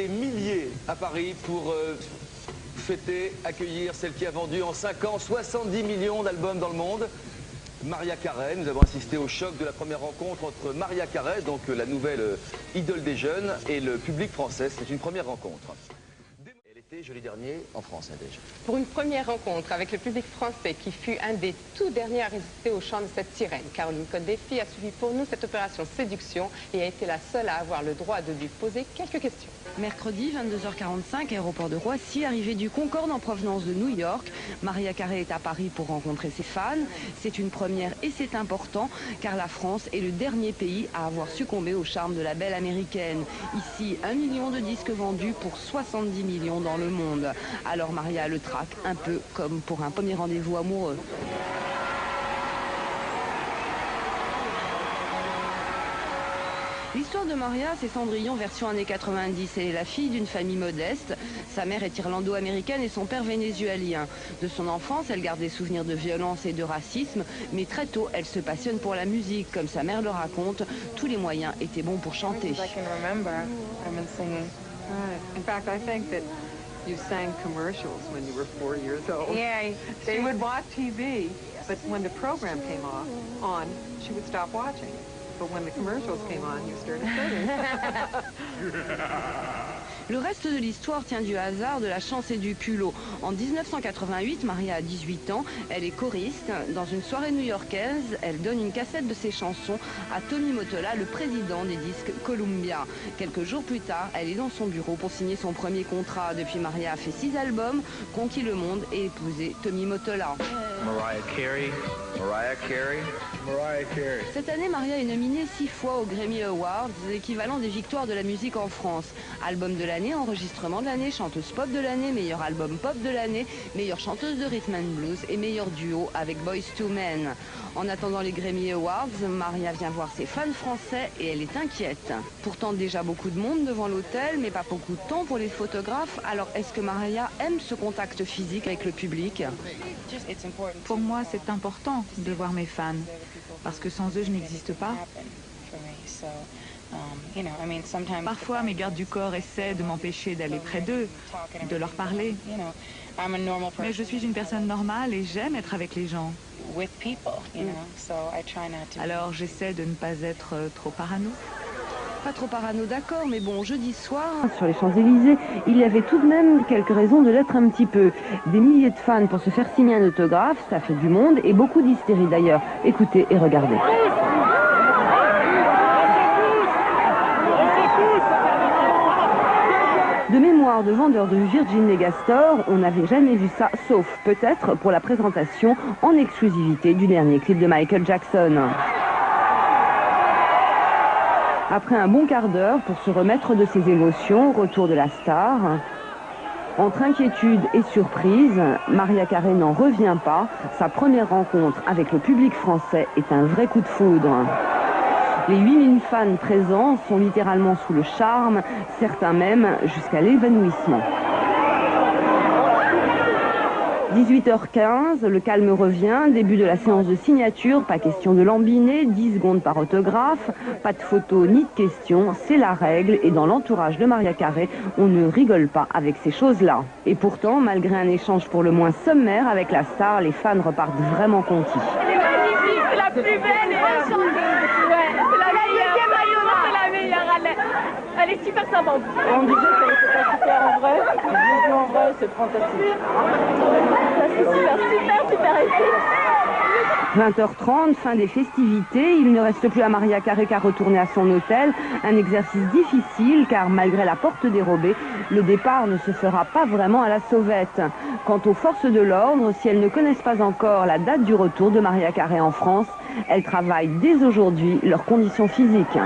des milliers à Paris pour fêter, accueillir celle qui a vendu en 5 ans 70 millions d'albums dans le monde. Mariah Carey, nous avons assisté au choc de la première rencontre entre Mariah Carey, donc la nouvelle idole des jeunes, et le public français. C'est une première rencontre. Elle était jeudi dernier en France, Nadège. Pour une première rencontre avec le public français qui fut un des tout derniers à résister au chant de cette sirène. Caroline Cote-Défi a suivi pour nous cette opération séduction et a été la seule à avoir le droit de lui poser quelques questions. Mercredi, 22h45, aéroport de Roissy, arrivée du Concorde en provenance de New York. Mariah Carey est à Paris pour rencontrer ses fans. C'est une première et c'est important car la France est le dernier pays à avoir succombé au charme de la belle américaine. Ici, 1 million de disques vendus pour 70 millions dans le monde. Alors Mariah le traque un peu comme pour un premier rendez-vous amoureux. L'histoire de Maria, c'est Cendrillon version années 90. Elle est la fille d'une famille modeste. Sa mère est irlando-américaine et son père vénézuélien. De son enfance, elle garde des souvenirs de violence et de racisme. Mais très tôt, elle se passionne pour la musique. Comme sa mère le raconte, tous les moyens étaient bons pour chanter. You sang commercials when you were 4 years old. Yeah, she would watch TV, but when the program came on, she would stop watching. But when the commercials came on, you started singing. Le reste de l'histoire tient du hasard, de la chance et du culot. En 1988, Maria a 18 ans, elle est choriste. Dans une soirée new-yorkaise, elle donne une cassette de ses chansons à Tommy Mottola, le président des disques Columbia. Quelques jours plus tard, elle est dans son bureau pour signer son premier contrat. Depuis, Maria a fait 6 albums, conquis le monde et épousé Tommy Mottola. Mariah Carey, Mariah Carey, Mariah Carey. Cette année, Maria est nominée 6 fois aux Grammy Awards, l'équivalent des victoires de la musique en France. Album de l'année, enregistrement de l'année, chanteuse pop de l'année, meilleur album pop de l'année, meilleure chanteuse de rhythm and blues et meilleur duo avec Boyz II Men. En attendant les Grammy Awards, Maria vient voir ses fans français et elle est inquiète. Pourtant déjà beaucoup de monde devant l'hôtel, mais pas beaucoup de temps pour les photographes. Alors est-ce que Maria aime ce contact physique avec le public? Pour moi, c'est important de voir mes fans, parce que sans eux, je n'existe pas. Parfois, mes gardes du corps essaient de m'empêcher d'aller près d'eux, de leur parler. Mais je suis une personne normale et j'aime être avec les gens. Alors, j'essaie de ne pas être trop parano. Pas trop parano, d'accord, mais bon, jeudi soir, sur les Champs-Élysées, il y avait tout de même quelques raisons de l'être un petit peu. Des milliers de fans pour se faire signer un autographe, ça fait du monde, et beaucoup d'hystérie d'ailleurs. Écoutez et regardez. De mémoire de vendeur de Virgin Megastore, on n'avait jamais vu ça, sauf peut-être pour la présentation en exclusivité du dernier clip de Michael Jackson. Après un bon quart d'heure pour se remettre de ses émotions, retour de la star. Entre inquiétude et surprise, Mariah Carey n'en revient pas. Sa première rencontre avec le public français est un vrai coup de foudre. Les 8000 fans présents sont littéralement sous le charme, certains même jusqu'à l'évanouissement. 18h15, le calme revient, début de la séance de signature, pas question de lambiner, 10 secondes par autographe, pas de photos ni de questions, c'est la règle et dans l'entourage de Mariah Carey, on ne rigole pas avec ces choses-là. Et pourtant, malgré un échange pour le moins sommaire avec la star, les fans repartent vraiment conquis. Elle est magnifique, c'est la plus belle et c'est la meilleure, elle est super sympa. On disait qu'elle était pas super en vrai, mais en vrai c'est fantastique. C'est super épique. 20h30, fin des festivités, il ne reste plus à Mariah Carey qu'à retourner à son hôtel. Un exercice difficile car malgré la porte dérobée, le départ ne se fera pas vraiment à la sauvette. Quant aux forces de l'ordre, si elles ne connaissent pas encore la date du retour de Mariah Carey en France, elles travaillent dès aujourd'hui leurs conditions physiques.